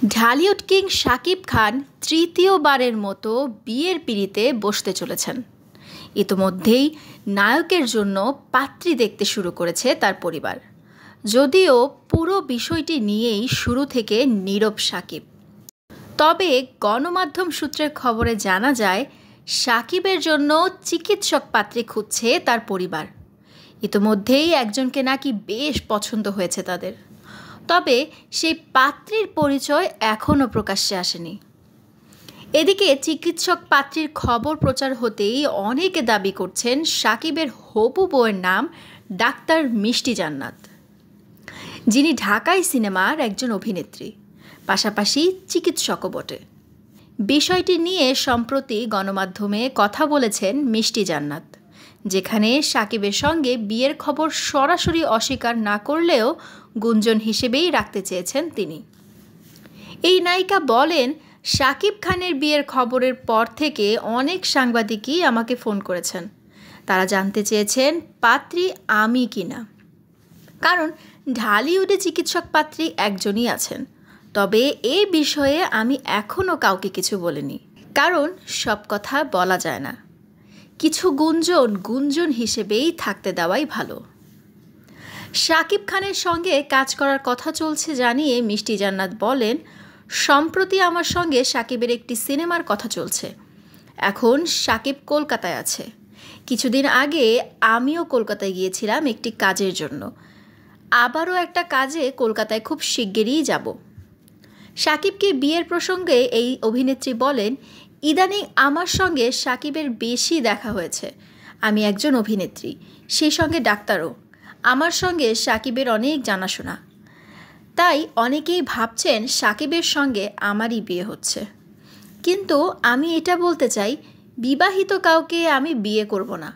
Dhallywood king Shakib Khan তৃতীয়বারের মতো বিয়ের পিঁড়িতে বসতে চলেছেন। ইতোমধ্যেই নায়কের জন্য পাত্রী দেখতে শুরু করেছে তার পরিবার, যদিও পুরো বিষয়টি নিয়েই শুরু থেকে নীরব শাকিব। তবে গণমাধ্যম সূত্রের খবরে জানা যায়, শাকিবের জন্য চিকিৎসক পাত্রী খুঁজছে তার পরিবার। ইতোমধ্যেই একজনকে নাকি বেশ পছন্দ হয়েছে তাদের, তবে সেই পাত্রীর পরিচয় এখনও প্রকাশ্যে আসেনি। এদিকে চিকিৎসক পাত্রীর খবর প্রচার হতেই অনেকে দাবি করছেন শাকিবের হবু বউয়ের নাম ডাক্তার মিষ্টি জান্নাত, যিনি ঢাকাই সিনেমার একজন অভিনেত্রী, পাশাপাশি চিকিৎসকও বটে। বিষয়টি নিয়ে সম্প্রতি গণমাধ্যমে কথা বলেছেন মিষ্টি জান্নাত, যেখানে শাকিবের সঙ্গে বিয়ের খবর সরাসরি অস্বীকার না করলেও গুঞ্জন হিসেবেই রাখতে চেয়েছেন তিনি। এই নায়িকা বলেন, শাকিব খানের বিয়ের খবরের পর থেকে অনেক সাংবাদিকই আমাকে ফোন করেছেন। তারা জানতে চেয়েছেন পাত্রী আমি কিনা, কারণ ঢালিউডে চিকিৎসক পাত্রী একজনই আছেন। তবে এই বিষয়ে আমি এখনও কাউকে কিছু বলিনি, কারণ সব কথা বলা যায় না। কিছু গুঞ্জন হিসেবেই থাকতে দেওয়াই ভালো। শাকিব খানের সঙ্গে কাজ করার কথা চলছে জানিয়ে মিষ্টি জান্নাত বলেন, সম্প্রতি আমার সঙ্গে শাকিবের একটি সিনেমার কথা চলছে। এখন শাকিব কলকাতায় আছে। কিছুদিন আগে আমিও কলকাতায় গিয়েছিলাম একটি কাজের জন্য। আবারও একটা কাজে কলকাতায় খুব শিগগিরই যাব। শাকিবকে বিয়ের প্রসঙ্গে এই অভিনেত্রী বলেন, ইদানিং আমার সঙ্গে শাকিবের বেশি দেখা হয়েছে। আমি একজন অভিনেত্রী, সেই সঙ্গে ডাক্তারও। আমার সঙ্গে শাকিবের অনেক জানাশোনা, তাই অনেকেই ভাবছেন শাকিবের সঙ্গে আমারই বিয়ে হচ্ছে। কিন্তু আমি এটা বলতে চাই, বিবাহিত কাউকে আমি বিয়ে করব না।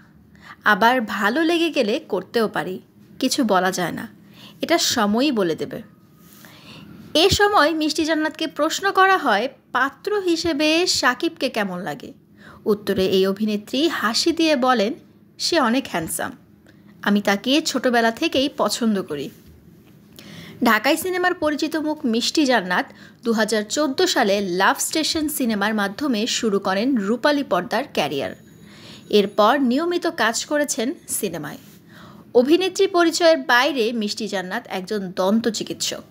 আবার ভালো লেগে গেলে করতেও পারি, কিছু বলা যায় না, এটা সময়ই বলে দেবে। এ সময় মিষ্টি জান্নাতকে প্রশ্ন করা হয়, পাত্র হিসেবে শাকিবকে কেমন লাগে। উত্তরে এই অভিনেত্রী হাসি দিয়ে বলেন, সে অনেক হ্যান্ডসাম। আমি তাকে ছোটবেলা থেকেই পছন্দ করি। ঢাকাই সিনেমার পরিচিত মুখ মিষ্টি জান্নাত 2014 সালে লাভ স্টেশন সিনেমার মাধ্যমে শুরু করেন রূপালী পর্দার ক্যারিয়ার। এরপর নিয়মিত কাজ করেছেন সিনেমায়। অভিনেত্রী পরিচয়ের বাইরে মিষ্টি জান্নাত একজন দন্ত চিকিৎসক।